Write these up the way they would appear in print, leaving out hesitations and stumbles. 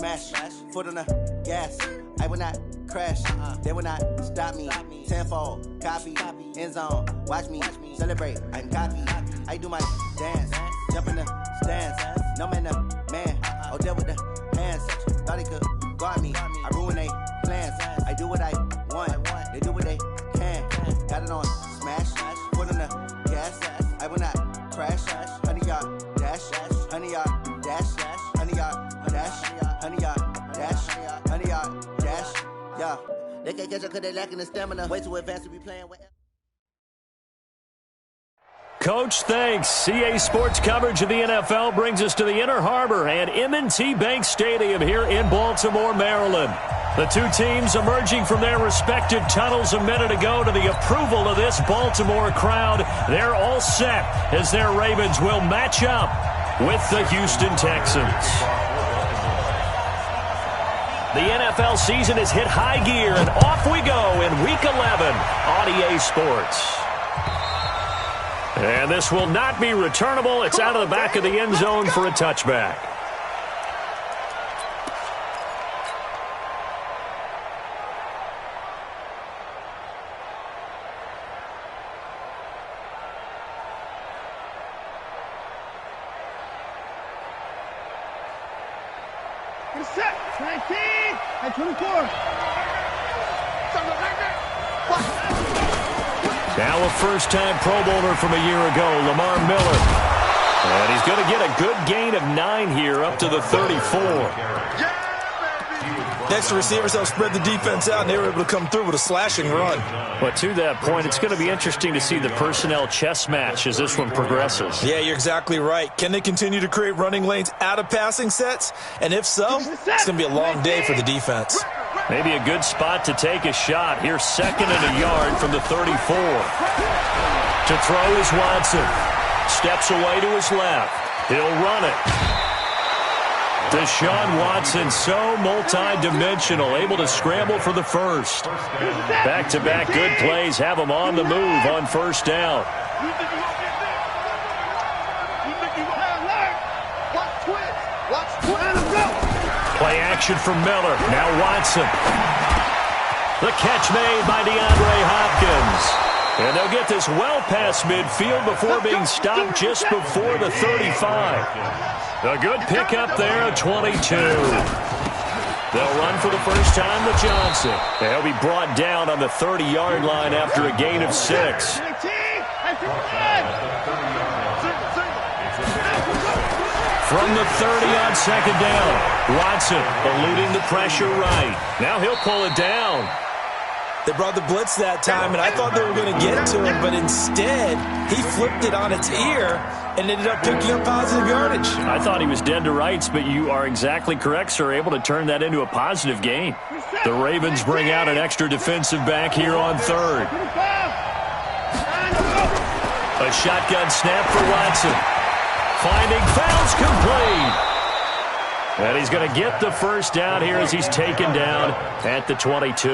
smash, foot on the gas. I will not crash, they will not stop me. Tenfold, copy, end zone, watch me celebrate. I'm copy, I do my dance, jump in the stands. No man, the man, Odell with the hands. Thought he could guard me, I ruin they plans. I do what I want, they do what they can. Got it on smash, foot on the gas. I will not crash, 100-yard dash, 100-yard dash, 100-yard dash, 100-yard dash, 100-yard dash. Yeah, they can't catch up because they lacking the stamina. Way too advanced to be playing with. Coach, thanks. CA Sports coverage of the NFL brings us to the Inner Harbor and M&T Bank Stadium here in Baltimore, Maryland. The two teams emerging from their respective tunnels a minute ago to the approval of this Baltimore crowd. They're all set as their Ravens will match up with the Houston Texans. The NFL season has hit high gear, and off we go in Week 11 on EA Sports. And this will not be returnable. It's out of the back of the end zone for a touchback. Set, 19, and 24. Now a first-time Pro Bowler from a year ago, Lamar Miller. And he's going to get a good gain of 9 here up to the 34. Next, the receivers helped spread the defense out, and they were able to come through with a slashing run. But to that point, it's going to be interesting to see the personnel chess match as this one progresses. Yeah, you're exactly right. Can they continue to create running lanes out of passing sets? And if so, it's going to be a long day for the defense. Maybe a good spot to take a shot. Here's 2nd and a yard from the 34. To throw is Watson. Steps away to his left. He'll run it. Deshaun Watson, so multi-dimensional, able to scramble for the first. Back-to-back good plays have him on the move on first down. Play action from Miller. Now Watson. The catch made by DeAndre Hopkins. And they'll get this well past midfield before being stopped just before the 35. A good pickup there at 22. They'll run for the first time with Johnson. They'll be brought down on the 30-yard line after a gain of 6. From the 30 on second down, Watson eluding the pressure right. Now he'll pull it down. They brought the blitz that time, and I thought they were going to get to him, but instead, he flipped it on its ear and ended up picking up positive yardage. I thought he was dead to rights, but you are exactly correct, sir, able to turn that into a positive gain. The Ravens bring out an extra defensive back here on 3rd. A shotgun snap for Watson. Finding fouls complete. And he's going to get the first down here as he's taken down at the 22.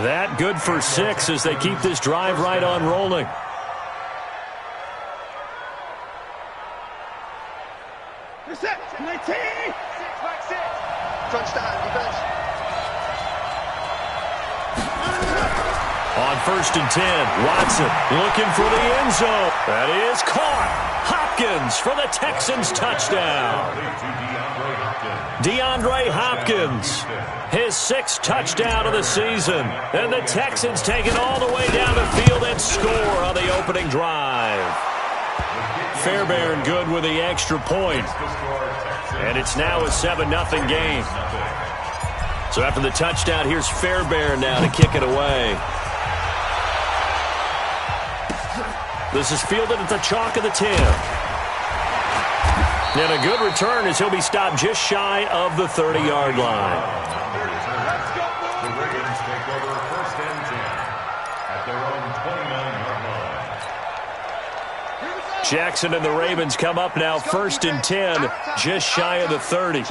That good for 6 as they keep this drive right on rolling. Set, 19. Touchdown, defense. On 1st and 10, Watson looking for the end zone. That is caught. Hopkins for the Texans touchdown. DeAndre Hopkins, his 6th touchdown of the season. And the Texans take it all the way down the field and score on the opening drive. Fairbairn good with the extra point. And it's now a 7-0 game. So after the touchdown, here's Fairbairn now to kick it away. This is fielded at the chalk of the 10. And a good return as he'll be stopped just shy of the 30-yard line. The Ravens take over 1st and 10 at their own 29-yard line. Jackson and the Ravens come up now 1st and 10, just shy of the 30.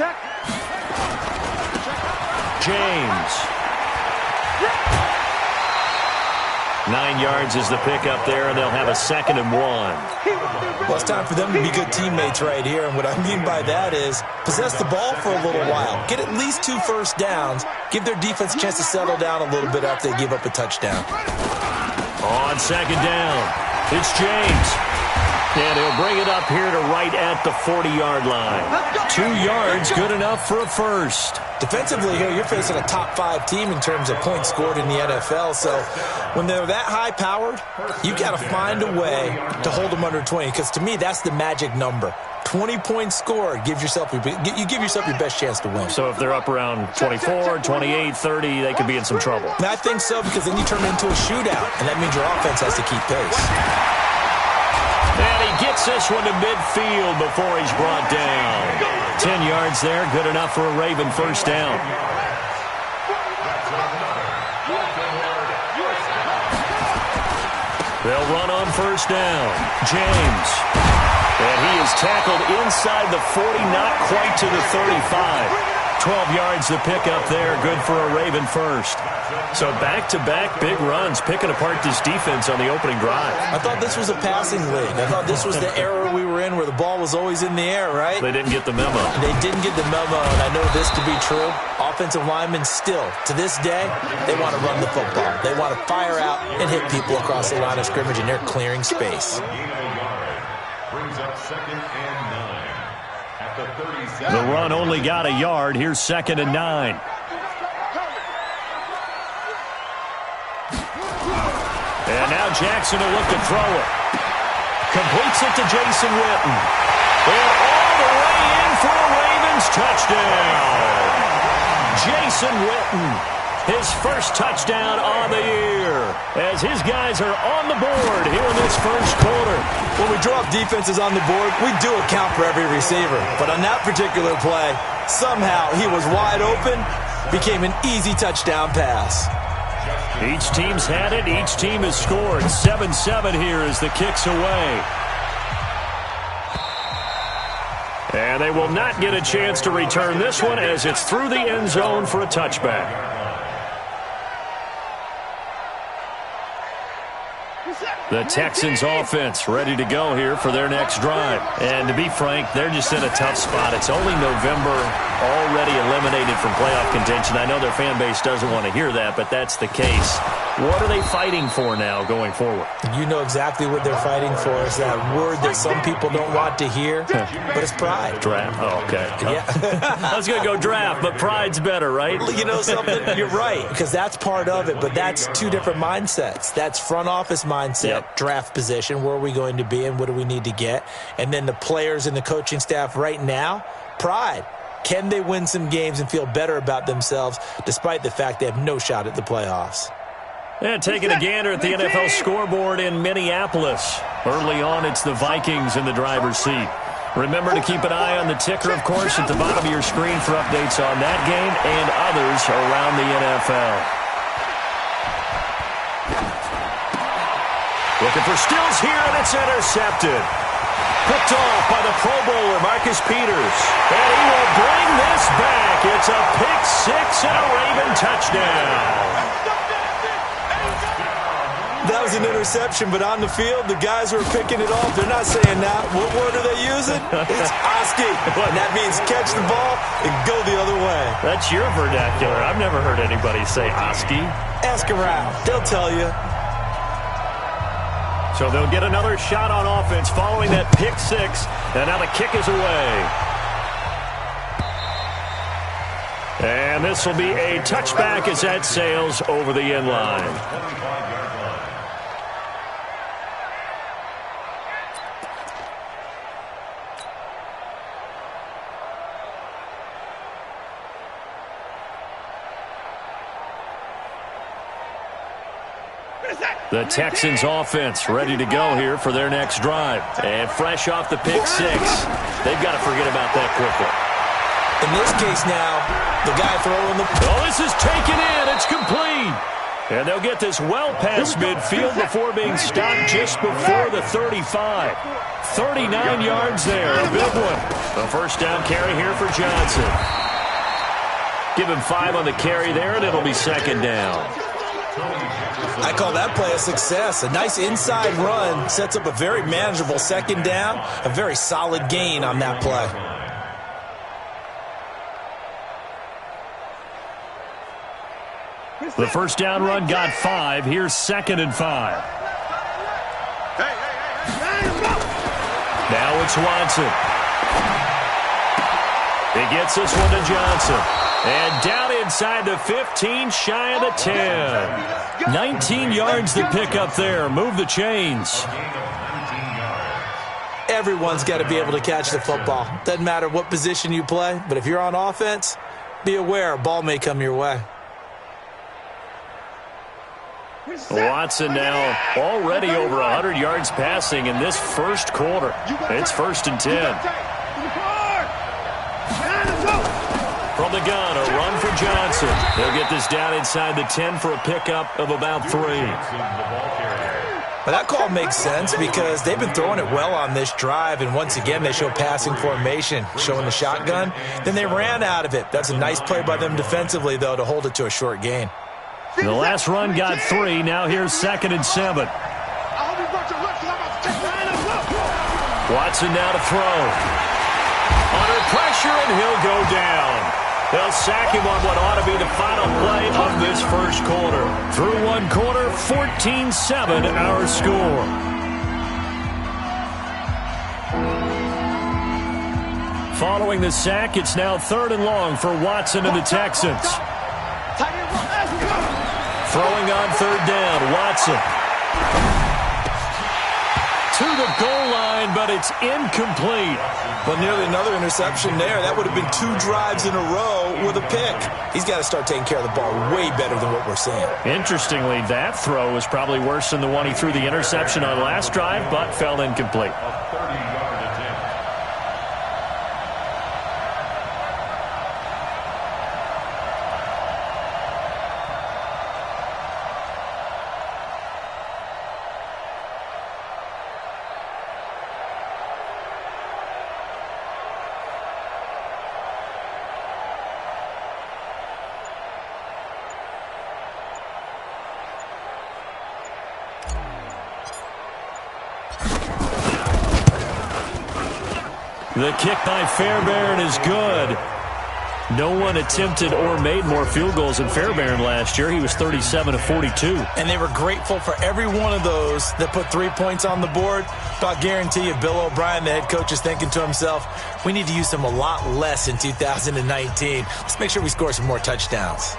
James. 9 yards is the pickup there, and they'll have a 2nd and 1. Well, it's time for them to be good teammates right here, and what I mean by that is possess the ball for a little while. Get at least 2 first downs. Give their defense a chance to settle down a little bit after they give up a touchdown. On 2nd down, it's James. And he'll bring it up here to right at the 40-yard line. 2 yards, good enough for a first. Defensively here, you're facing a top 5 team in terms of points scored in the NFL. So when they're that high-powered, you got to find a way to hold them under 20. Because to me, that's the magic number. 20 points scored, you give yourself your best chance to win. So if they're up around 24, 28, 30, they could be in some trouble. And I think so, because then you turn it into a shootout, and that means your offense has to keep pace. And he gets this one to midfield before he's brought down. 10 yards there, good enough for a Raven first down. They'll run on first down. James. And he is tackled inside the 40, not quite to the 35. 12 yards to pick up there, good for a Raven first. So back-to-back big runs, picking apart this defense on the opening drive. I thought this was a passing league. I thought this was the era we were in where the ball was always in the air, right? They didn't get the memo. They didn't get the memo, and I know this to be true. Offensive linemen still, to this day, they want to run the football. They want to fire out and hit people across the line of scrimmage, and they're clearing space. Brings up 2nd and 9 at the 37. The run only got a yard. Here's 2nd and 9. And now Jackson will look to throw it. Completes it to Jason Witten. And all the way in for a Ravens touchdown. Jason Witten. His first touchdown on the year as his guys are on the board here in this first quarter. When we drop defenses on the board, we do account for every receiver. But on that particular play, somehow he was wide open, became an easy touchdown pass. Each team's had it. Each team has scored. 7-7 here as the kick's away. And they will not get a chance to return this one as it's through the end zone for a touchback. The Texans offense ready to go here for their next drive. And to be frank, they're just in a tough spot. It's only November, already eliminated from playoff contention. I know their fan base doesn't want to hear that, but that's the case. What are they fighting for now going forward? You know exactly what they're fighting for. Is that word that some people don't want to hear, but it's pride. Draft. Oh, okay. Yeah. I was going to go draft, but pride's better, right? You know something? You're right, because that's part of it, but that's 2 different mindsets. That's front office mindset, draft position, where are we going to be and what do we need to get? And then the players and the coaching staff right now, pride. Can they win some games and feel better about themselves despite the fact they have no shot at the playoffs? And taking a gander at the NFL scoreboard in Minneapolis. Early on, it's the Vikings in the driver's seat. Remember to keep an eye on the ticker, of course, at the bottom of your screen for updates on that game and others around the NFL. Looking for Stills here, and it's intercepted. Picked off by the Pro Bowler, Marcus Peters. And he will bring this back. It's a pick 6 and a Raven touchdown. That was an interception, but on the field, the guys who are picking it off, they're not saying that. What word are they using? It's Oski. And that means catch the ball and go the other way. That's your vernacular. I've never heard anybody say Oski. Ask around. They'll tell you. So they'll get another shot on offense following that pick 6. And now the kick is away. And this will be a touchback as that sails over the end line. The Texans offense ready to go here for their next drive. And fresh off the pick 6, they've got to forget about that quickly. In this case now, the guy throwing the... Oh, this is taken in. It's complete. And they'll get this well past midfield before being stopped just before the 35. 39 yards there. A big one. A first down carry here for Johnson. Give him 5 on the carry there, and it'll be second down. I call that play a success. A nice inside run sets up a very manageable second down, a very solid gain on that play. The first down run got 5. Here's 2nd and 5. Now it's Watson. He gets this one to Johnson. And down inside the 15, shy of the 10. 19 yards to pick up there. Move the chains. Everyone's got to be able to catch the football. Doesn't matter what position you play, but if you're on offense, be aware a ball may come your way. Watson now already over 100 yards passing in this first quarter. It's 1st and 10. From the gun, a run for Johnson. They'll get this down inside the 10 for a pickup of about 3. But that call makes sense because they've been throwing it well on this drive, and once again they show passing formation, showing the shotgun. Then they ran out of it. That's a nice play by them defensively, though, to hold it to a short gain. The last run got 3. Now here's 2nd and 7. Watson now to throw. Under pressure, and he'll go down. They'll sack him on what ought to be the final play of this first quarter. Through one quarter, 14-7 our score. Following the sack, it's now 3rd and long for Watson and the Texans. Throwing on 3rd down, Watson. To the goal line, but it's incomplete. But nearly another interception there. That would have been 2 drives in a row with a pick. He's got to start taking care of the ball way better than what we're seeing. Interestingly, that throw was probably worse than the one he threw the interception on last drive, but fell incomplete. The kick by Fairbairn is good. No one attempted or made more field goals than Fairbairn last year. He was 37 of 42. And they were grateful for every one of those that put 3 points on the board. But I guarantee you, Bill O'Brien, the head coach, is thinking to himself, we need to use them a lot less in 2019. Let's make sure we score some more touchdowns.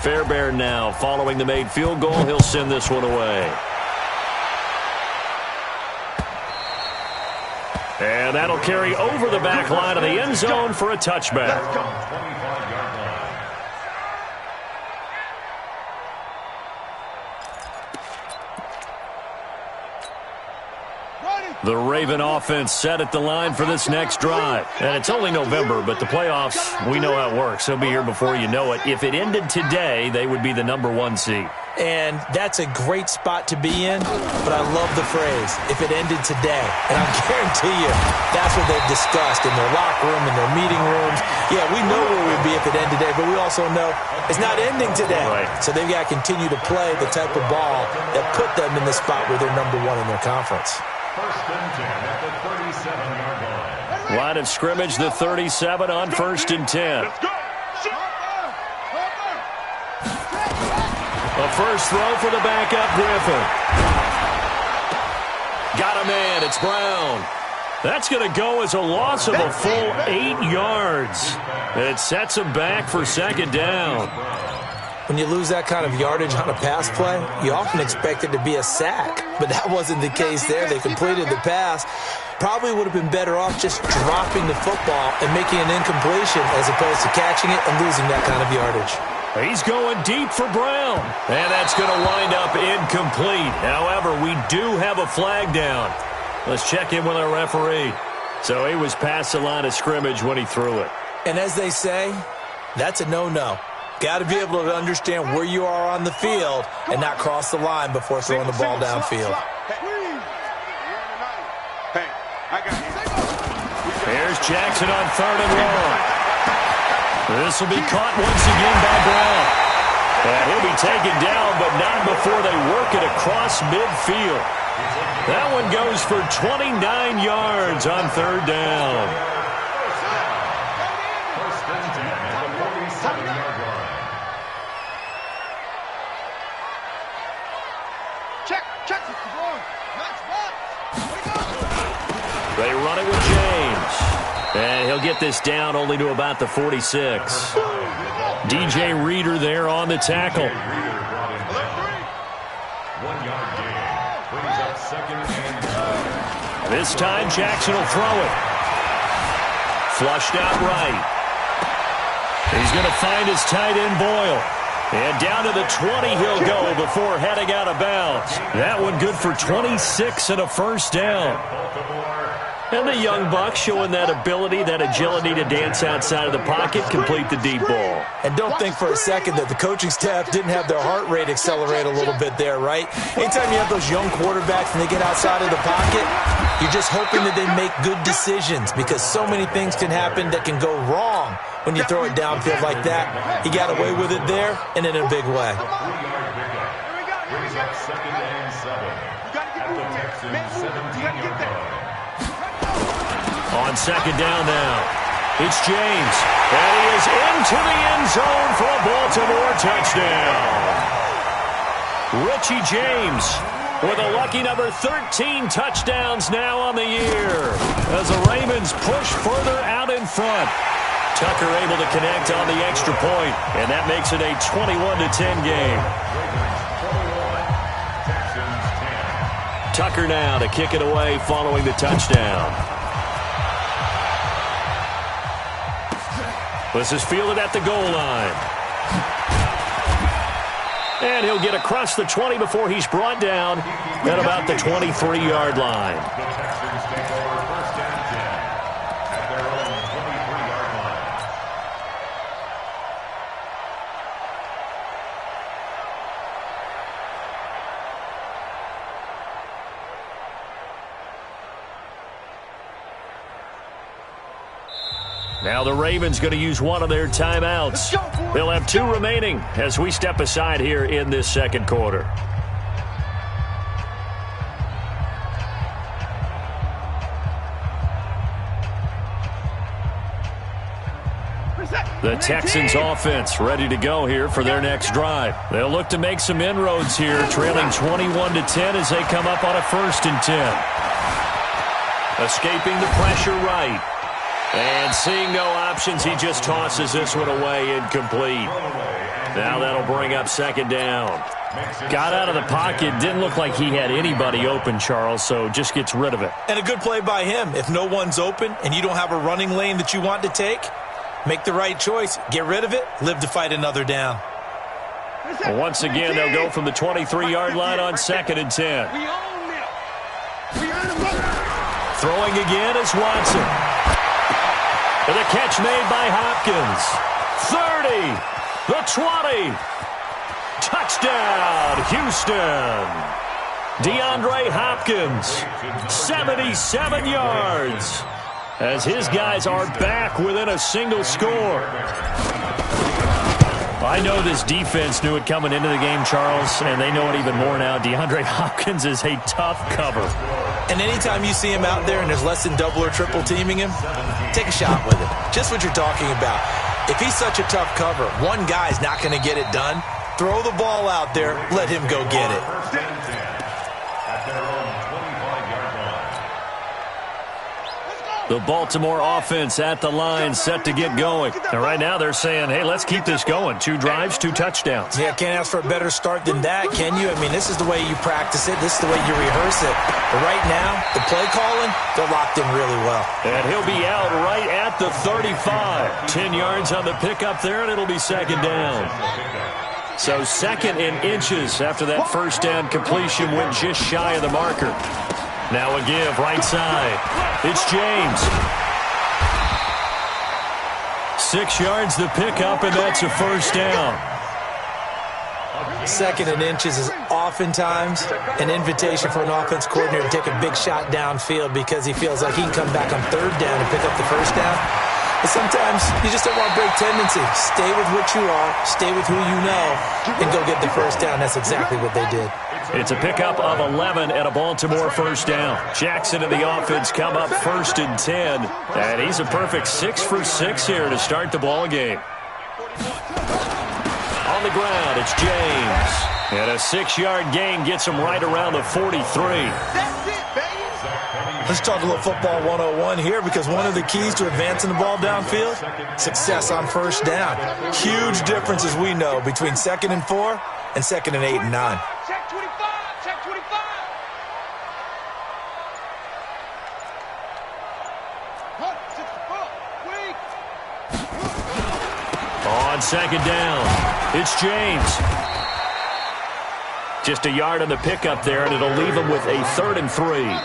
Fairbairn now following the made field goal. He'll send this one away. And that'll carry over the back line of the end zone for a touchback. The Raven offense set at the line for this next drive. And it's only November, but the playoffs, we know how it works. They'll be here before you know it. If it ended today, they would be the #1 seed. And that's a great spot to be in, but I love the phrase, if it ended today. And I guarantee you, that's what they've discussed in their locker room, in their meeting rooms. Yeah, we know where we'd be if it ended today, but we also know it's not ending today. Right. So they've got to continue to play the type of ball that put them in the spot where they're #1 in their conference. 1st and 10 at the 37-yard line. Line of scrimmage, the 37 on 1st and 10. A first throw for the backup, Griffin. Got a man, it's Brown. That's going to go as a loss of a full 8 yards. It sets him back for 2nd down. When you lose that kind of yardage on a pass play, you often expect it to be a sack. But that wasn't the case there. They completed the pass. Probably would have been better off just dropping the football and making an incompletion as opposed to catching it and losing that kind of yardage. He's going deep for Brown. And that's going to wind up incomplete. However, we do have a flag down. Let's check in with our referee. So he was past the line of scrimmage when he threw it. And as they say, that's a no-no. Got to be able to understand where you are on the field and not cross the line before throwing the ball downfield. There's Jackson on 3rd and long. This will be caught once again by Brown. And he'll be taken down, but not before they work it across midfield. That one goes for 29 yards on 3rd down. First and 10 at the 47-yard line. Check. Match box. They run it with James. And he'll get this down only to about the 46. DJ Reader there on the tackle. 1 yard gain. Brings up 2nd and 2. This time Jackson will throw it. Flushed out right. He's going to find his tight end Boyle. And down to the 20 he'll go before heading out of bounds. That one good for 26 and a first down. And the young buck showing that ability, that agility to dance outside of the pocket, complete the deep ball. And don't think for a second that the coaching staff didn't have their heart rate accelerate a little bit there, right? Anytime you have those young quarterbacks and they get outside of the pocket, you're just hoping that they make good decisions because so many things can happen that can go wrong when you throw it downfield like that. He got away with it there and in a big way. 3-yard pickup. Brings up 2nd and 7 at the Texans' 17-yard line. On 2nd down now, it's James. And he is into the end zone for a Baltimore touchdown. Richie James with a lucky number 13 touchdowns now on the year as the Ravens push further out in front. Tucker able to connect on the extra point, and that makes it a 21-10 game. Tucker now to kick it away following the touchdown. This is fielded at the goal line. And he'll get across the 20 before he's brought down at about the 23-yard line. The Texans take over 1st and 10 at their own 23-yard line. Now the Ravens going to use one of their timeouts. They'll have 2 remaining as we step aside here in this 2nd quarter. The Texans offense ready to go here for their next drive. They'll look to make some inroads here, trailing 21-10 as they come up on a 1st and 10. Escaping the pressure right. And seeing no options, he just tosses this one away, incomplete. Now that'll bring up 2nd down. Got out of the pocket, didn't look like he had anybody open, Charles, so just gets rid of it. And a good play by him. If no one's open and you don't have a running lane that you want to take, make the right choice. Get rid of it. Live to fight another down. Well, once again, they'll go from the 23-yard line on 2nd and 10. Throwing again is Watson. And the catch made by Hopkins. 30, the 20. Touchdown, Houston. DeAndre Hopkins, 77 yards. As his guys are back within a single score. I know this defense knew it coming into the game, Charles, and they know it even more now. DeAndre Hopkins is a tough cover. And anytime you see him out there and there's less than double or triple teaming him, take a shot with it. Just what you're talking about. If he's such a tough cover, one guy's not going to get it done. Throw the ball out there. Let him go get it. The Baltimore offense at the line, set to get going. And right now they're saying, hey, let's keep this going. 2 drives, 2 touchdowns. Yeah, can't ask for a better start than that, can you? I mean, this is the way you practice it. This is the way you rehearse it. But right now, the play calling, they're locked in really well. And he'll be out right at the 35. 10 yards on the pickup there, and it'll be 2nd down. So 2nd and inches after that first down completion went just shy of the marker. Now a give, right side. It's James. 6 yards the pickup, and that's a first down. 2nd and inches is oftentimes an invitation for an offense coordinator to take a big shot downfield because he feels like he can come back on 3rd down and pick up the first down. But sometimes you just don't want to break tendency. Stay with what you are, stay with who you know, and go get the first down. That's exactly what they did. It's a pickup of 11 and a Baltimore first down. Jackson and the offense come up 1st and 10, and he's a perfect 6 for 6 here to start the ball game. On the ground, it's James. And a 6-yard gain gets him right around the 43. That's it, baby. Let's talk a little football 101 here because one of the keys to advancing the ball downfield, success on first down. Huge difference, as we know, between 2nd and 4 and 2nd and 8 and 9. Check 25. Check 25. Huh, 64. Weak. On 2nd down, it's James. Just a yard on the pickup there, and it'll leave him with a 3rd and 3.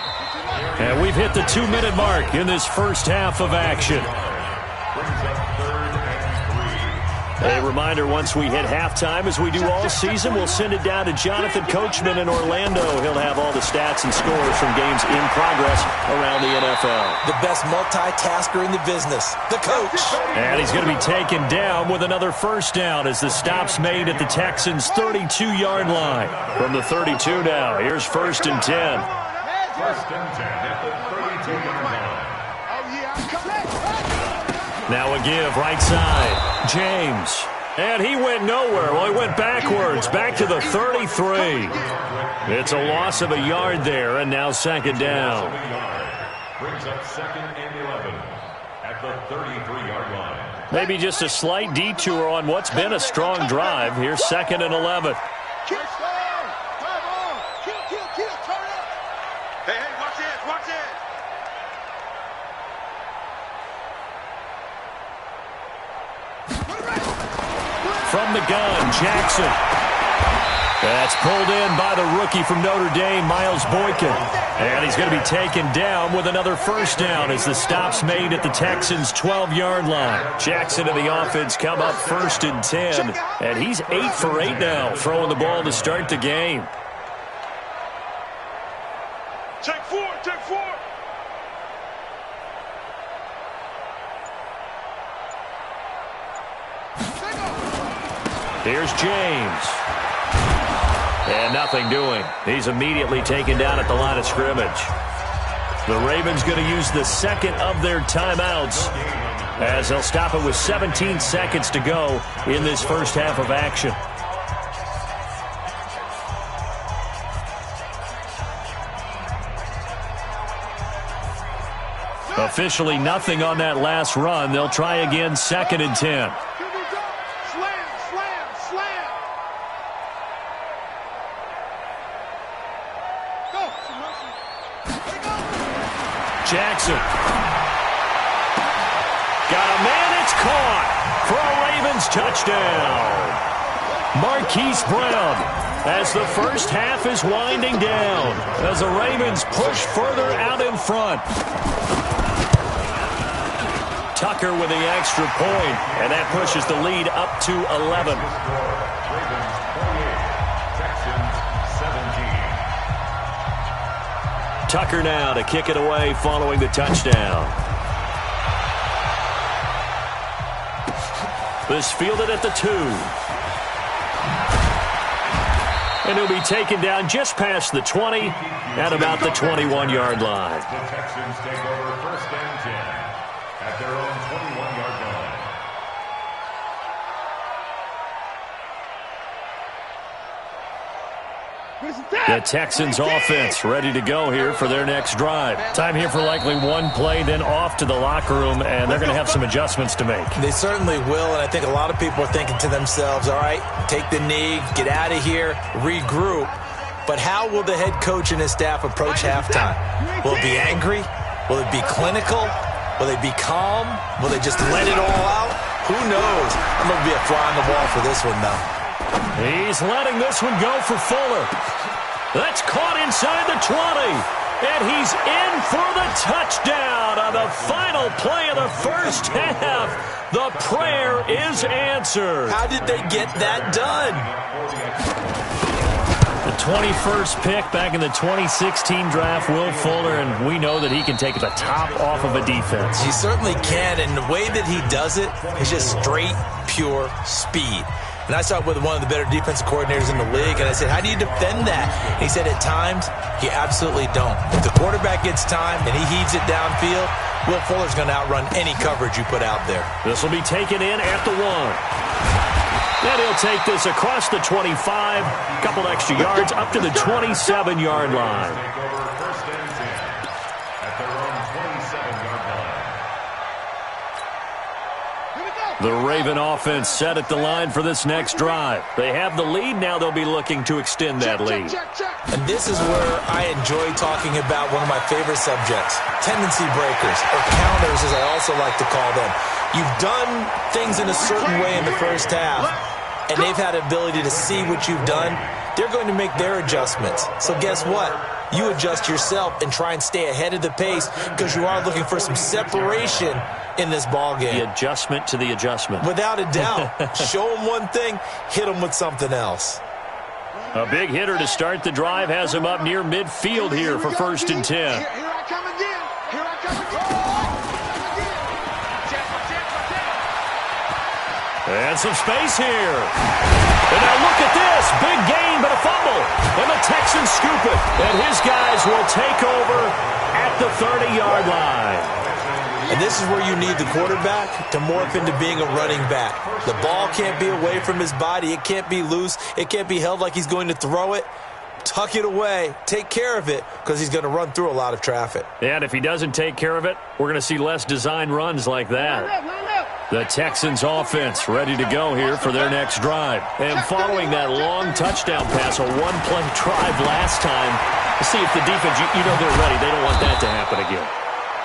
And we've hit the 2-minute mark in this first half of action. A reminder, once we hit halftime, as we do all season, we'll send it down to Jonathan Coachman in Orlando. He'll have all the stats and scores from games in progress around the NFL. The best multitasker in the business, the coach. And he's going to be taken down with another first down as the stop's made at the Texans' 32-yard line. From the 32 now, here's 1st and 10. 1st and 10 at the 32-yard line. Now a give, right side, James. And he went nowhere. Well, he went backwards, back to the 33. It's a loss of a yard there, and now 2nd down. Brings up 2nd and 11 at the 33-yard line. Maybe just a slight detour on what's been a strong drive. Here's 2nd and 11. Kill, turn up. Hey, watch this, watch this. From the gun, Jackson. That's pulled in by the rookie from Notre Dame, Miles Boykin. And he's going to be taken down with another first down as the stop's made at the Texans' 12-yard line. Jackson and the offense come up 1st and 10. And he's 8 for 8 now, throwing the ball to start the game. Take 4, take 4. Here's James. And nothing doing. He's immediately taken down at the line of scrimmage. The Ravens going to use the 2nd of their timeouts as they'll stop it with 17 seconds to go in this first half of action. Officially nothing on that last run. They'll try again, 2nd and 10. Jackson. Got a man, it's caught for a Ravens touchdown. Marquise Brown as the first half is winding down as the Ravens push further out in front. Tucker with the extra point, and that pushes the lead up to 11. Tucker now to kick it away following the touchdown. This fielded at the 2. And he'll be taken down just past the 20 at about the 21-yard line. The Texans take over 1st and 10 at their own 21-yard line. The Texans offense ready to go here for their next drive. Time here for likely one play, then off to the locker room, and they're going to have some adjustments to make. They certainly will, and I think a lot of people are thinking to themselves, all right, take the knee, get out of here, regroup. But how will the head coach and his staff approach halftime? Will it be angry? Will it be clinical? Will they be calm? Will they just let it all out? Who knows? I'm going to be a fly on the wall for this one, though. He's letting this one go for Fuller. That's caught inside the 20. And he's in for the touchdown on the final play of the first half. The prayer is answered. How did they get that done? The 21st pick back in the 2016 draft, Will Fuller, and we know that he can take the top off of a defense. He certainly can, and the way that he does it is just straight, pure speed. And I talked with one of the better defensive coordinators in the league, and I said, how do you defend that? And he said, at times, you absolutely don't. If the quarterback gets time and he heaves it downfield, Will Fuller's going to outrun any coverage you put out there. This will be taken in at the 1. And he'll take this across the 25, a couple extra yards, up to the 27-yard line. Take over first and 10 at their own 27-yard line. The Raven offense set at the line for this next drive. They have the lead. Now they'll be looking to extend that lead. And this is where I enjoy talking about one of my favorite subjects, tendency breakers, or counters as I also like to call them. You've done things in a certain way in the first half, and they've had the ability to see what you've done. They're going to make their adjustments. So guess what? You adjust yourself and try and stay ahead of the pace because you are looking for some separation in this ball game. The adjustment to the adjustment. Without a doubt. Show them one thing, hit them with something else. A big hitter to start the drive has him up near midfield here for first and 10. Here I come again. Here I come again. And some space here. And now look at this. Big gain, but a fumble. And the Texans scoop it. And his guys will take over at the 30-yard line. And this is where you need the quarterback to morph into being a running back. The ball can't be away from his body. It can't be loose. It can't be held like he's going to throw it. Tuck it away. Take care of it because he's going to run through a lot of traffic. And if he doesn't take care of it, we're going to see less design runs like that. The Texans offense ready to go here for their next drive. And following that long touchdown pass, a one-play drive last time, to see if the defense, you know they're ready. They don't want that to happen again.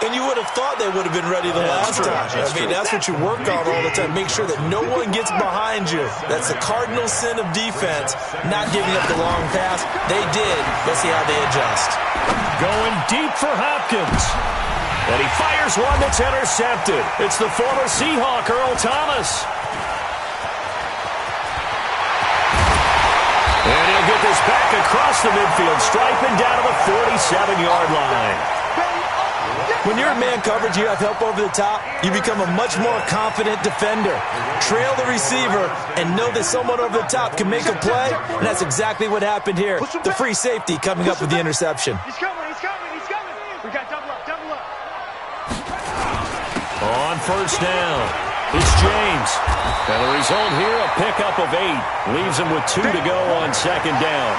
And you would have thought they would have been ready the last time. That's what you work on all the time. Make sure that no one gets behind you. That's the cardinal sin of defense, not giving up the long pass. They did. Let's see how they adjust. Going deep for Hopkins. And he fires one that's intercepted. It's the former Seahawk, Earl Thomas. And he'll get this back across the midfield stripe and down to the 47-yard line. When you're in man coverage, you have help over the top, you become a much more confident defender. Trail the receiver and know that someone over the top can make a play, and that's exactly what happened here. The free safety coming up with the interception. He's coming, he's coming, he's coming. We got double up, double up. On first down, it's James. And the result here, a pickup of 8. Leaves him with 2 to go on second down.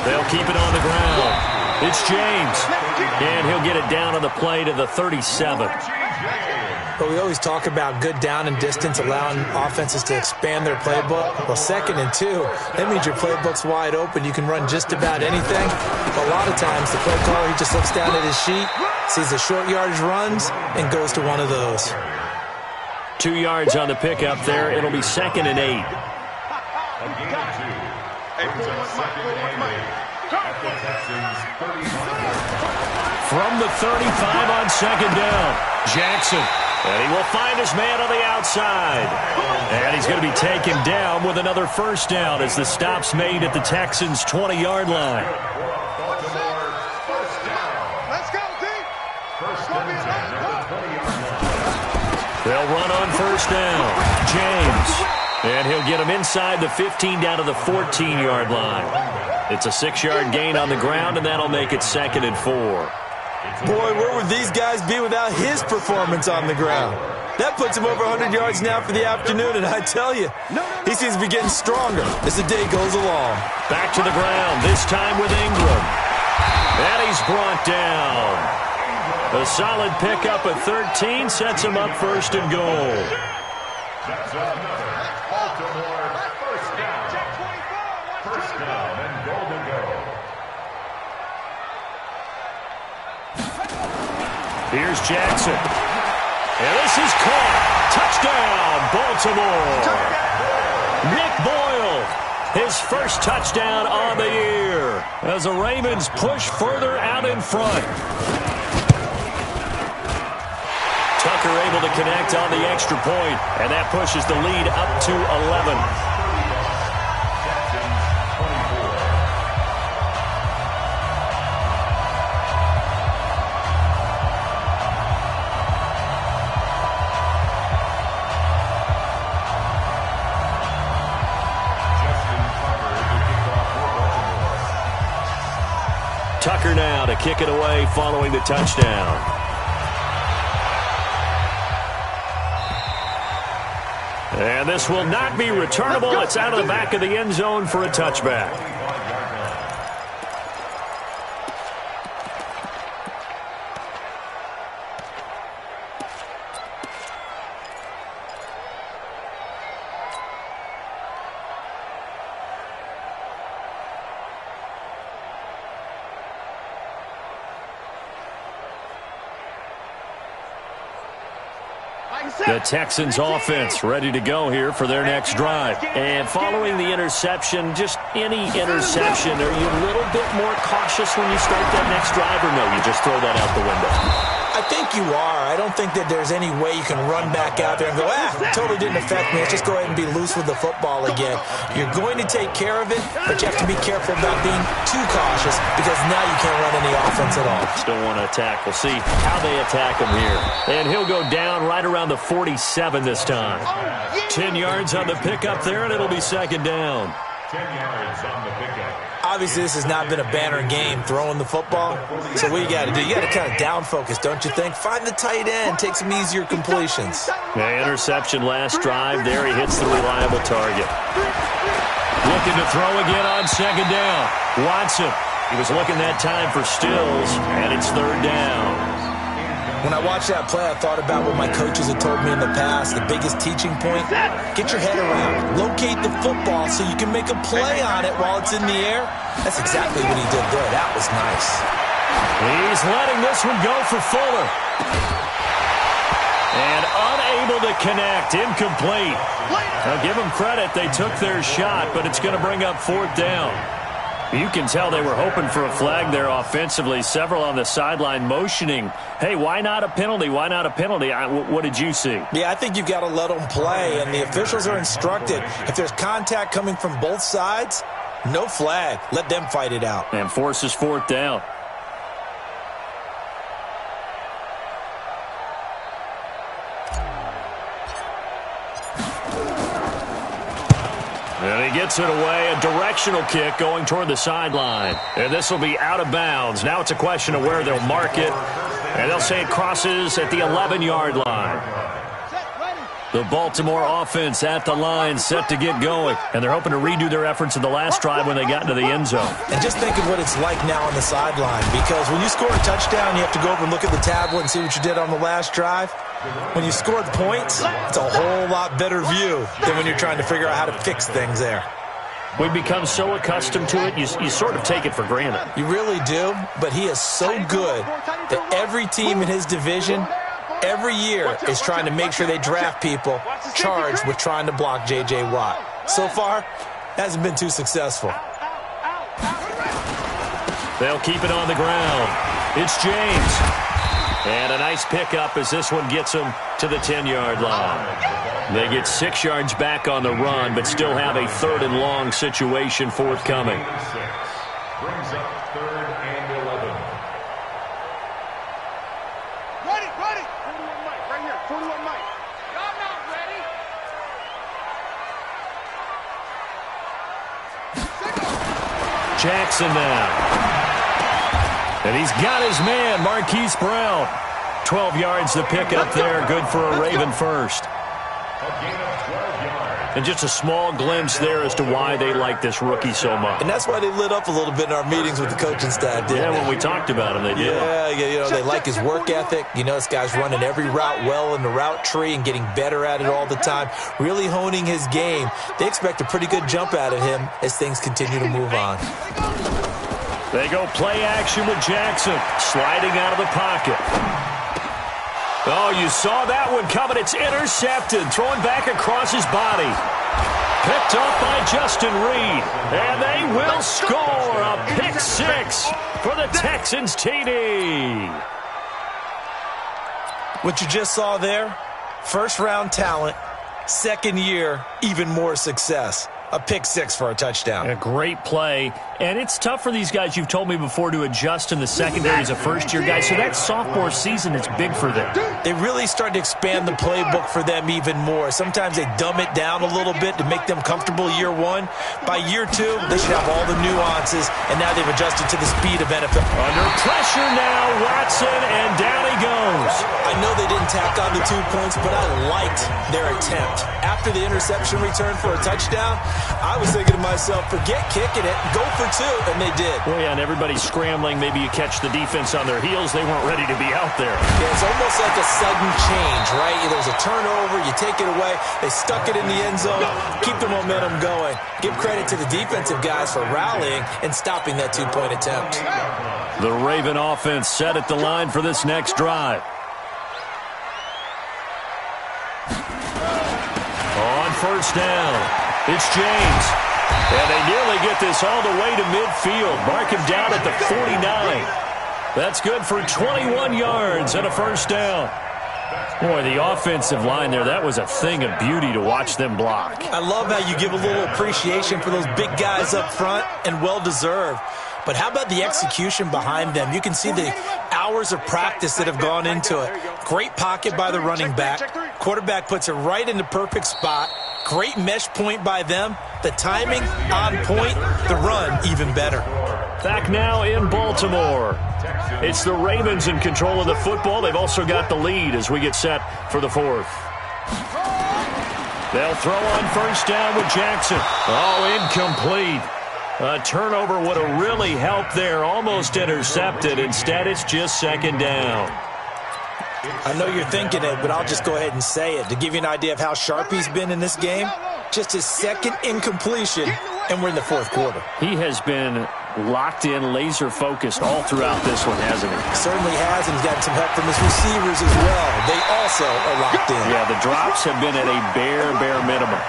They'll keep it on the ground. It's James. And he'll get it down on the play to the 37. But we always talk about good down and distance, allowing offenses to expand their playbook. Well, 2nd and 2, that means your playbook's wide open. You can run just about anything. But a lot of times, the play caller, he just looks down at his sheet, sees the short yardage runs, and goes to one of those. 2 yards on the pickup there. It'll be 2nd and 8. From the 35 on second down, Jackson. And he will find his man on the outside. And he's going to be taken down with another first down as the stop's made at the Texans' 20-yard line. Let's go, D. They'll run on first down. James. And he'll get him inside the 15 down to the 14-yard line. It's a 6-yard gain on the ground, and that'll make it 2nd and 4. Boy, where would these guys be without his performance on the ground? That puts him over 100 yards now for the afternoon, and I tell you, he seems to be getting stronger as the day goes along. Back to the ground, this time with Ingram. And he's brought down. A solid pickup at 13 sets him up first and goal. That's another Baltimore first down. First down and goal to go. Here's Jackson. And this is caught. Touchdown, Baltimore. Nick Boyle, his first touchdown on the year as the Ravens push further out in front. unable to connect on the extra point, and that pushes the lead up to 11. Tucker now to kick it away following the touchdown. And this will not be returnable. It's out of the back of the end zone for a touchback. The Texans offense ready to go here for their next drive. And following the interception, just any interception, are you a little bit more cautious when you start that next drive, or no, you just throw that out the window? I think you are. I don't think that there's any way you can run back out there and go, totally didn't affect me. Let's just go ahead and be loose with the football again. You're going to take care of it, but you have to be careful about being too cautious because now you can't run any offense at all. Still want to attack. We'll see how they attack him here. And he'll go down right around the 47 this time. 10 yards on the pickup there, and it'll be second down. 10 yards on the pickup. Obviously, this has not been a banner game throwing the football. So what you got to do, you got to kind of down focus, don't you think? Find the tight end, take some easier completions. Yeah, interception last drive. There he hits the reliable target. Looking to throw again on second down. Watson. He was looking that time for Stills, and it's third down. When I watched that play, I thought about what my coaches had told me in the past. The biggest teaching point, get your head around. Locate the football so you can make a play on it while it's in the air. That's exactly what he did there. That was nice. He's letting this one go for Fuller. And unable to connect. Incomplete. Now give them credit. They took their shot, but it's going to bring up fourth down. You can tell they were hoping for a flag there offensively. Several on the sideline motioning, hey, why not a penalty? Why not a penalty? What did you see? Yeah, I think you've got to let them play, and the officials are instructed. If there's contact coming from both sides, no flag. Let them fight it out. And forces fourth down. And he gets it away, a directional kick going toward the sideline. And this will be out of bounds. Now it's a question of where they'll mark it. And they'll say it crosses at the 11-yard line. The Baltimore offense at the line, set to get going. And they're hoping to redo their efforts in the last drive when they got into the end zone. And just think of what it's like now on the sideline. Because when you score a touchdown, you have to go over and look at the tablet and see what you did on the last drive. When you scored points, it's a whole lot better view than when you're trying to figure out how to fix things there. We've become so accustomed to it, you sort of take it for granted. You really do, but he is so good that every team in his division, every year, is trying to make sure they draft people charged with trying to block J.J. Watt. So far, hasn't been too successful. They'll keep it on the ground. It's James. And a nice pickup as this one gets them to the 10-yard line. They get 6 yards back on the run, but still have a third and long situation forthcoming. Brings up third and 11. Ready. 41 Mike, right here. 41 Mike. Y'all not ready. Jackson now. And he's got his man, Marquise Brown. 12 yards to pick up there. Good for a Raven first. A gain of 12 yards. And just a small glimpse there as to why they like this rookie so much. And that's why they lit up a little bit in our meetings with the coaching staff, didn't Yeah, they? when we talked about him, they did. Yeah, they like his work ethic. This guy's running every route well in the route tree and getting better at it all the time, really honing his game. They expect a pretty good jump out of him as things continue to move on. They go play action with Jackson, sliding out of the pocket. Oh, you saw that one coming. It's intercepted, throwing back across his body. Picked up by Justin Reed, and they will score a pick six for the Texans TD. What you just saw there First-round talent, second year, even more success. A pick six for a touchdown. A great play. And it's tough for these guys, you've told me before, to adjust in the secondary as a first-year guy. So that sophomore season is big for them. They really started to expand the playbook for them even more. Sometimes they dumb it down a little bit to make them comfortable year one. By year two, they should have all the nuances, and now they've adjusted to the speed of NFL. Under pressure now, Watson, and down he goes. I know they didn't tack on the 2 points, but I liked their attempt. After the interception return for a touchdown, I was thinking to myself, forget kicking it, go for two, and they did. Well, yeah, and everybody's scrambling. Maybe you catch the defense on their heels. They weren't ready to be out there. Yeah, it's almost like a sudden change, right? There's a turnover, you take it away, they stuck it in the end zone, keep the momentum going. Give credit to the defensive guys for rallying and stopping that 2-point attempt. The Raven offense set at the line for this next drive. On first down, it's James. And they nearly get this all the way to midfield. Mark him down at the 49. That's good for 21 yards and a first down. Boy, the offensive line there, that was a thing of beauty to watch them block. I love how you give a little appreciation for those big guys up front, and well-deserved. But how about the execution behind them? You can see the hours of practice that have gone into it. Great pocket by the running back. Quarterback puts it right in the perfect spot. Great mesh point by them. The timing on point. The run even better. Back now in Baltimore. It's the Ravens in control of the football. They've also got the lead as we get set for the fourth. They'll throw on first down with Jackson. Oh, incomplete. A turnover would have really helped there. Almost intercepted. Instead, it's just second down. I know you're thinking it, but I'll just go ahead and say it. To give you an idea of how sharp he's been in this game, just his second incompletion, and we're in the fourth quarter. He has been locked in, laser-focused all throughout this one, hasn't he? Certainly has, and he's got some help from his receivers as well. They also are locked in. Yeah, the drops have been at a bare minimum.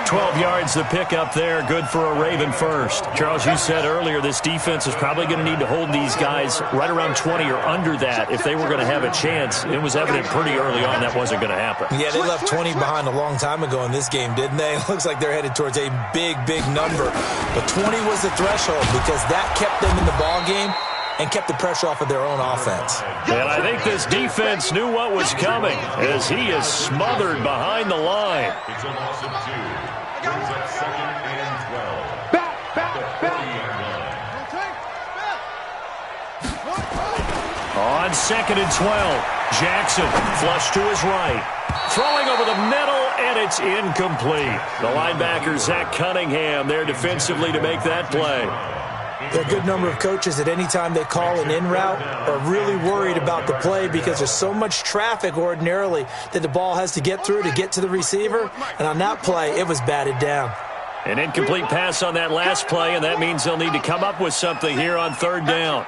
12 yards the pick up there, good for a Raven first. Charles, you said earlier this defense is probably going to need to hold these guys right around 20 or under that if they were going to have a chance. It was evident pretty early on that wasn't going to happen. Yeah, they left 20 behind a long time ago in this game, didn't they? It looks like they're headed towards a big number. But 20 was the threshold because that kept them in the ball game and kept the pressure off of their own offense. And I think this defense knew what was coming as he is smothered behind the line. It's a loss of 2. Brings up second and 12. The 40-yard line. On second and 12, Jackson flush to his right. Throwing over the middle, and it's incomplete. The linebacker, Zach Cunningham, there defensively to make that play. There are a good number of coaches that any time they call an in route are really worried about the play because there's so much traffic ordinarily that the ball has to get through to get to the receiver. And on that play, it was batted down. An incomplete pass on that last play, and that means they'll need to come up with something here on third down.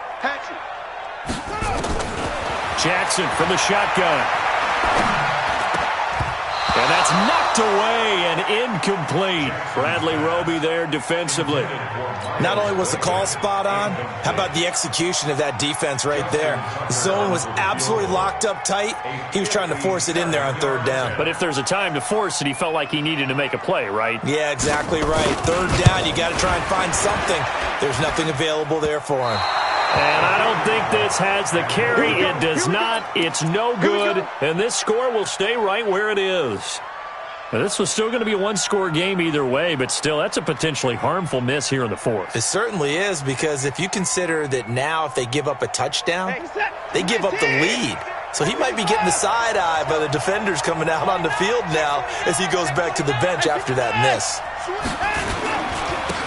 Jackson from the shotgun. And that's knocked away and incomplete. Bradley Roby there defensively. Not only was the call spot on, how about the execution of that defense right there? The zone was absolutely locked up tight. He was trying to force it in there on third down. But if there's a time to force it, he felt like he needed to make a play, right? Yeah, exactly right. Third down, you got to try and find something. There's nothing available there for him. And I don't think this has the carry. It does not. It's no good. And this score will stay right where it is. Now, this was still going to be a one-score game either way, but still, that's a potentially harmful miss here in the fourth. It certainly is, because if you consider that now if they give up a touchdown, they give up the lead. So he might be getting the side-eye by the defenders coming out on the field now as he goes back to the bench after that miss.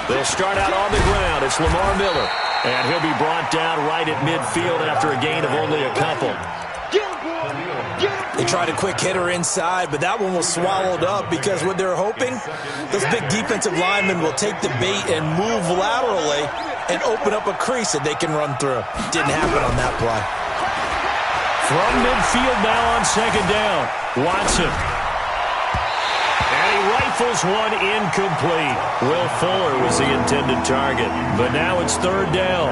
They'll start out on the ground. It's Lamar Miller. And he'll be brought down right at midfield after a gain of only a couple. They tried a quick hitter inside, but that one was swallowed up because what they're hoping, those big defensive linemen will take the bait and move laterally and open up a crease that they can run through. Didn't happen on that play. From midfield now on second down, Watson. And he rifles one incomplete. Will Fuller was the intended target, but now it's third down.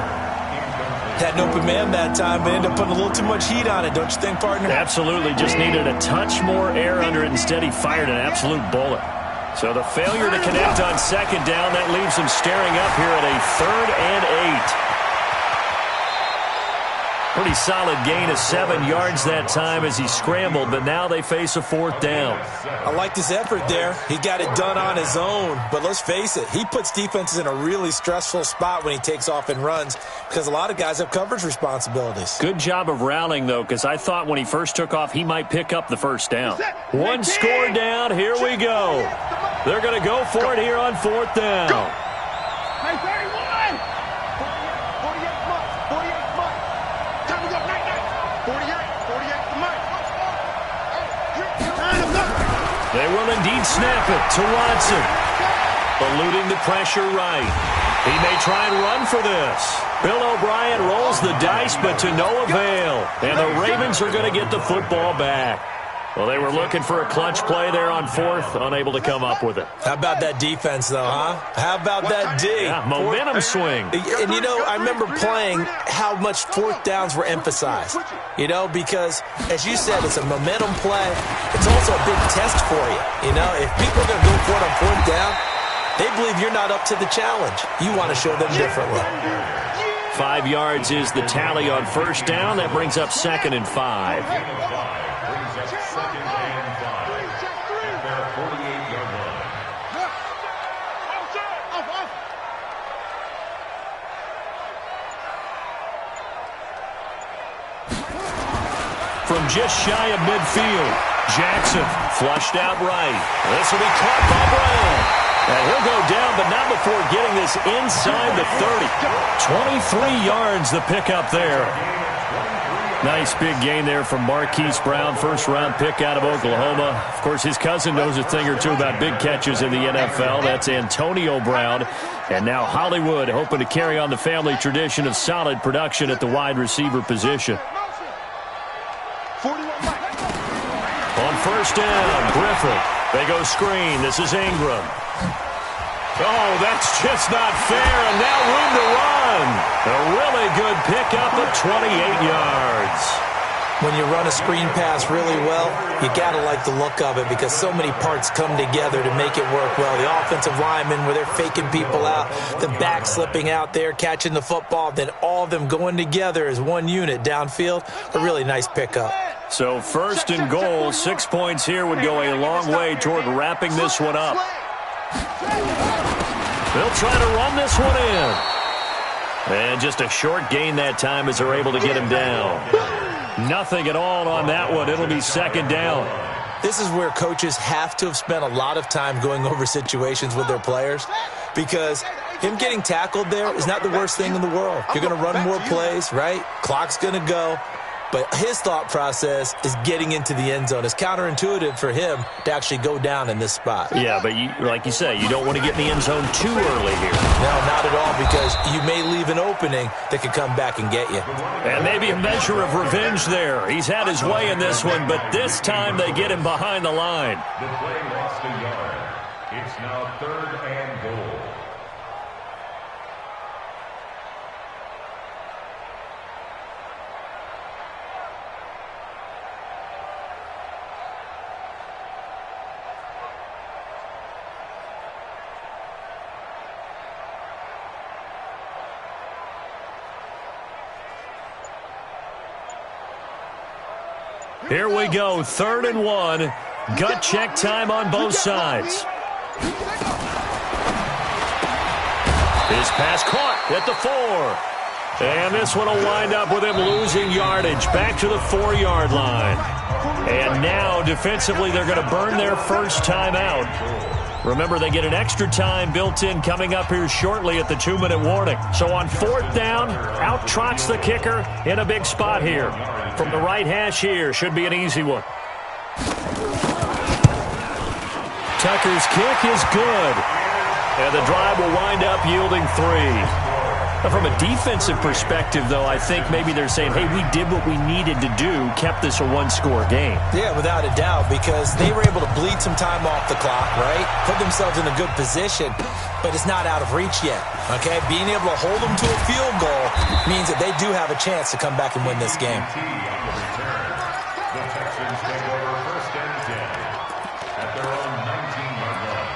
Had an open man that time, but ended up putting a little too much heat on it, don't you think, partner? Absolutely. Just needed a touch more air under it. Instead, he fired an absolute bullet. So the failure to connect on second down, that leaves him staring up here at a 3rd and 8. Pretty solid gain of 7 yards that time as he scrambled, but now they face a 4th down. I liked his effort there. He got it done on his own, but let's face it, he puts defenses in a really stressful spot when he takes off and runs because a lot of guys have coverage responsibilities. Good job of rallying, though, because I thought when he first took off, he might pick up the first down. One score down. Here we go. They're going to go for it here on 4th down. Hey, 31! 48 months. Time to go, night. 48 months. Time to go. They will indeed snap it to Watson. Eluding the pressure right. He may try and run for this. Bill O'Brien rolls the dice, but to no avail. And the Ravens are going to get the football back. Well, they were looking for a clutch play there on 4th, unable to come up with it. How about that defense, though, huh? How about that D? Yeah, momentum swing. And, you know, I remember playing how much 4th downs were emphasized, you know, because, as you said, it's a momentum play. It's also a big test for you, you know. If people are going to go for it on 4th down, they believe you're not up to the challenge. You want to show them differently. 5 yards is the tally on 1st down. That brings up 2nd and 5. From just shy of midfield, Jackson flushed out right. This will be caught by Brown. And he'll go down, but not before getting this inside the 30. 23 yards the pickup there. Nice big gain there from Marquise Brown, first-round pick out of Oklahoma. Of course, his cousin knows a thing or two about big catches in the NFL. That's Antonio Brown. And now Hollywood hoping to carry on the family tradition of solid production at the wide receiver position. On 1st down, Griffin. They go screen. This is Ingram. Oh, that's just not fair, and now room to run. A really good pickup of 28 yards. When you run a screen pass really well, you got to like the look of it because so many parts come together to make it work well. The offensive linemen, where they're faking people out, the back slipping out there, catching the football, then all of them going together as one unit downfield. A really nice pickup. So 1st and goal, 6 points here would go a long way toward wrapping this one up. They'll try to run this one in. And just a short gain that time as they're able to get him down. Nothing at all on that one. It'll be 2nd down. This is where coaches have to have spent a lot of time going over situations with their players because him getting tackled there is not the worst thing in the world. You're going to run more plays, right? Clock's going to go. But his thought process is getting into the end zone. It's counterintuitive for him to actually go down in this spot. Yeah, but like you say, you don't want to get in the end zone too early here. No, not at all, because you may leave an opening that could come back and get you. And maybe a measure of revenge there. He's had his way in this one, but this time they get him behind the line. The play lost a yard. It's now 3rd and goal. Here we go, 3rd and 1. Gut check time on both sides. His pass caught at the 4. And this one will wind up with him losing yardage back to the 4-yard line. And now, defensively, they're going to burn their first time out. Remember, they get an extra time built in coming up here shortly at the 2-minute warning. So on 4th down, out trots the kicker in a big spot here. From the right hash here, should be an easy one. Tucker's kick is good. And the drive will wind up yielding 3. From a defensive perspective, though, I think maybe they're saying, hey, we did what we needed to do, kept this a one-score game. Yeah, without a doubt, because they were able to bleed some time off the clock, right? Put themselves in a good position, but it's not out of reach yet, okay? Being able to hold them to a field goal means that they do have a chance to come back and win this game. The Texans take over 1st and 10 at their own 19-yard line.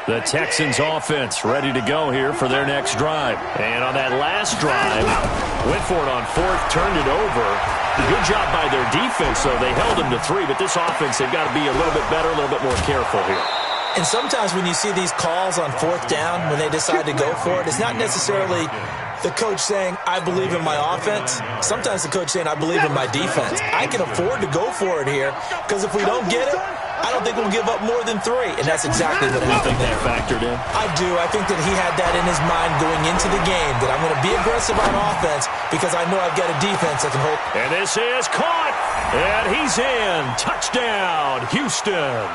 The Texans offense ready to go here for their next drive. And on that last drive, went for it on 4th, turned it over. Good job by their defense, though. They held them to 3, but this offense, they've got to be a little bit better, a little bit more careful here. And sometimes when you see these calls on 4th down, when they decide to go for it, it's not necessarily the coach saying, I believe in my offense. Sometimes the coach saying, I believe in my defense. I can afford to go for it here, because if we don't get it, I don't think we'll give up more than 3. And that's exactly what happened there. Factored in? I do. I think that he had that in his mind going into the game, that I'm going to be aggressive on offense because I know I've got a defense that can hold. And this is caught. And he's in. Touchdown, Houston.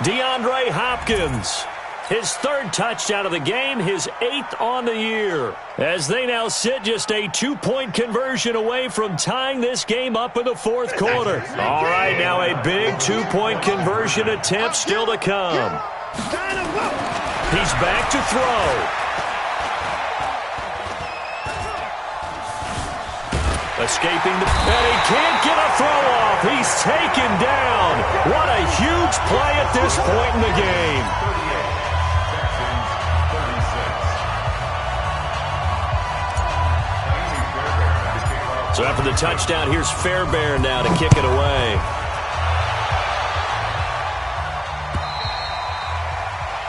DeAndre Hopkins. His 3rd touchdown of the game, his 8th on the year. As they now sit just a 2-point conversion away from tying this game up in the 4th quarter. All right, now a big 2-point conversion attempt still to come. He's back to throw. Escaping the... And he can't get a throw off. He's taken down. What a huge play at this point in the game. So after the touchdown, here's Fairbairn now to kick it away.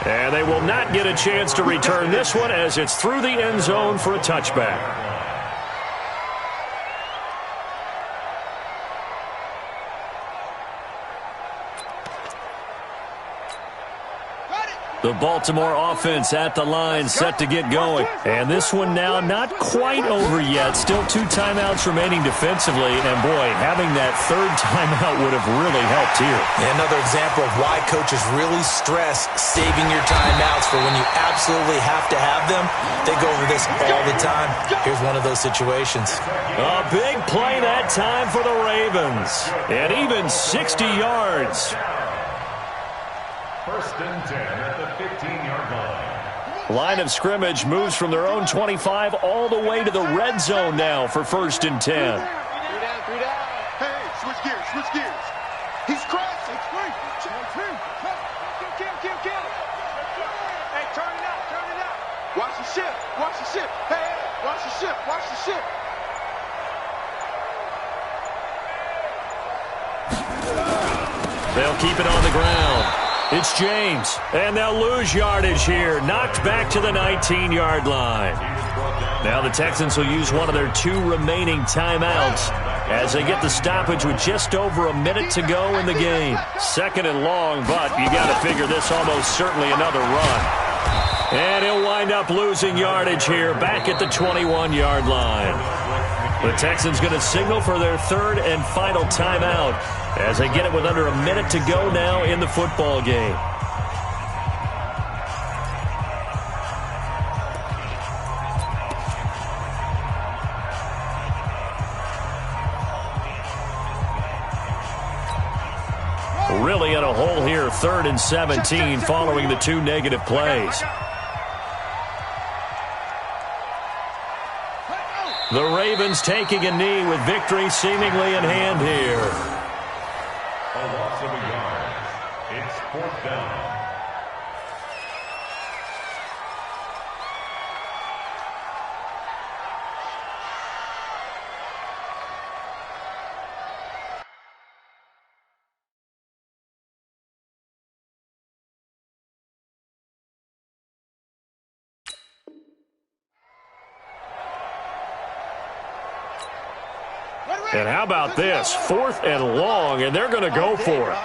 And they will not get a chance to return this one as it's through the end zone for a touchback. The Baltimore offense at the line, set to get going. And this one now not quite over yet. Still 2 timeouts remaining defensively. And, boy, having that 3rd timeout would have really helped here. And another example of why coaches really stress saving your timeouts for when you absolutely have to have them. They go over this all the time. Here's one of those situations. A big play that time for the Ravens. And even 60 yards. 1st and 10 at the 15-yard line. Line of scrimmage moves from their own 25 all the way to the red zone now for 1st and 10. 3 down. Hey, switch gears. He's crashing. Kill. Hey, turn it out. Watch the ship. Hey, watch the ship. They'll keep it on the ground. It's James, and they'll lose yardage here. Knocked back to the 19-yard line. Now the Texans will use one of their 2 remaining timeouts as they get the stoppage with just over a minute to go in the game. 2nd and long, but you got to figure this almost certainly another run. And he'll wind up losing yardage here back at the 21-yard line. The Texans going to signal for their 3rd and final timeout as they get it with under a minute to go now in the football game. Really in a hole here, 3rd and 17 following the 2 negative plays. The Ravens taking a knee with victory seemingly in hand here. A loss of a yard. It's 4th down. And how about this? 4th and long, and they're going to go for it.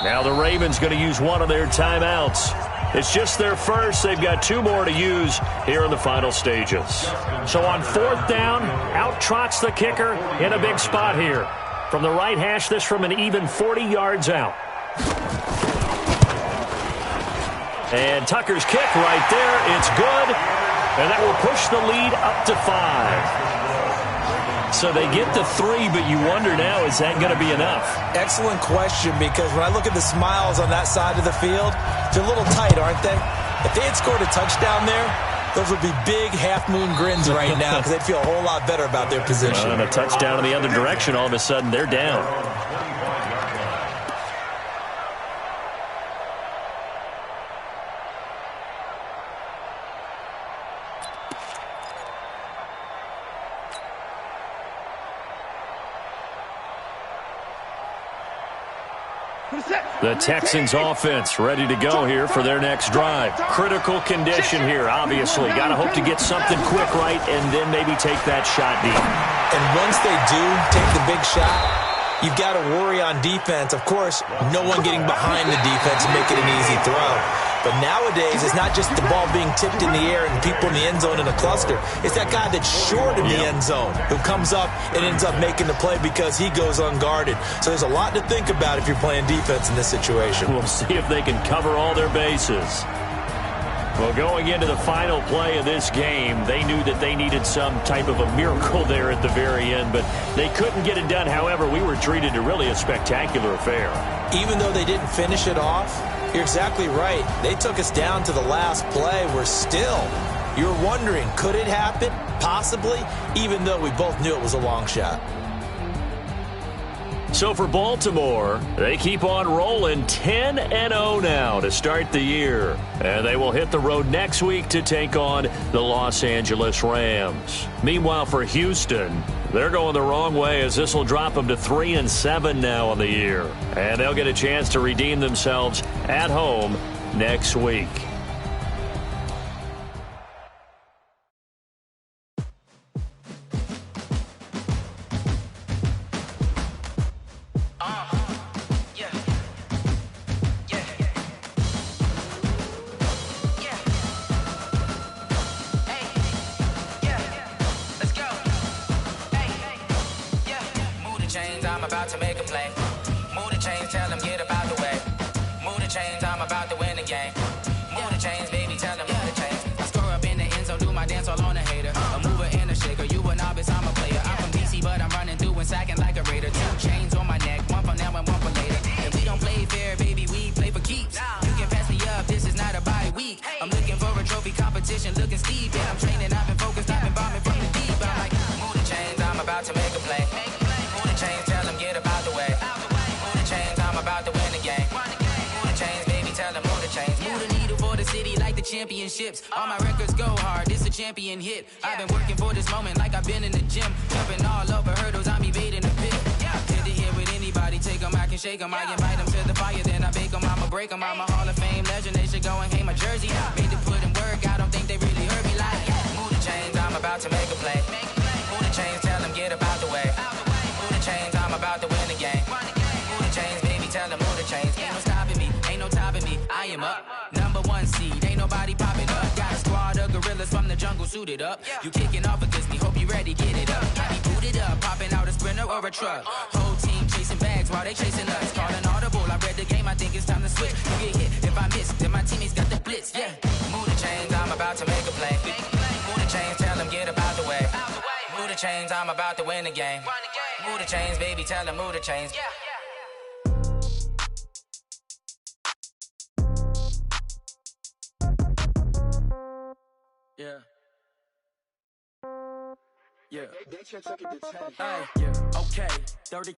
Now the Ravens going to use one of their timeouts. It's just their first. They've got 2 more to use here in the final stages. So on 4th down, out trots the kicker in a big spot here. From the right hash, this from an even 40 yards out. And Tucker's kick right there. It's good. And that will push the lead up to 5. So they get to 3, but you wonder now, is that going to be enough? Excellent question, because when I look at the smiles on that side of the field, they're a little tight, aren't they? If they had scored a touchdown there, those would be big half-moon grins right now because they'd feel a whole lot better about their position. And a touchdown in the other direction, all of a sudden they're down. The Texans offense ready to go here for their next drive. Critical condition here, obviously. Got to hope to get something quick right and then maybe take that shot deep. And once they do take the big shot, you've got to worry on defense. Of course, no one getting behind the defense and make it an easy throw. But nowadays, it's not just the ball being tipped in the air and people in the end zone in a cluster. It's that guy that's short in the end zone who comes up and ends up making the play because he goes unguarded. So there's a lot to think about if you're playing defense in this situation. We'll see if they can cover all their bases. Well, going into the final play of this game, they knew that they needed some type of a miracle there at the very end, but they couldn't get it done. However, we were treated to really a spectacular affair. Even though they didn't finish it off, you're exactly right. They took us down to the last play. We're still, you're wondering, could it happen? Possibly, even though we both knew it was a long shot. So for Baltimore, they keep on rolling 10-0 now to start the year. And they will hit the road next week to take on the Los Angeles Rams. Meanwhile, for Houston, they're going the wrong way as this will drop them to 3-7 now on the year. And they'll get a chance to redeem themselves at home next week. All my records go hard, this a champion hit. I've been working for this moment like I've been in the gym. Jumping all over hurdles, I'm evading the pit. Hit it here with anybody, take them, I can shake them. I invite them to the fire, then I bake them, I'ma break them. I'm a Hall of Fame legend, they should go and hang my jersey. Made to put in work, I don't think they really heard me like. Move the chains, I'm about to make a play. Move the chains, tell them get about the way. Move the chains, I'm about to win the game. Move the chains, baby, tell them move the chains. Ain't no stopping me, ain't no topping me, I am up. #1 seed, ain't nobody popping up. Got a squad of gorillas from the jungle suited up. You kicking off against me, hope you ready, get it up. I be booted up, popping out a Sprinter or a truck. Whole team chasing bags while they chasing us. Calling audible, I read the game, I think it's time to switch. You get hit, if I miss, then my teammates got the blitz, yeah. Move the chains, I'm about to make a play. Move the chains, tell them get about the way. Move the chains, I'm about to win the game. Move the chains, baby, tell them move the chains. Yeah. Yeah. Hey, yeah. Okay. 30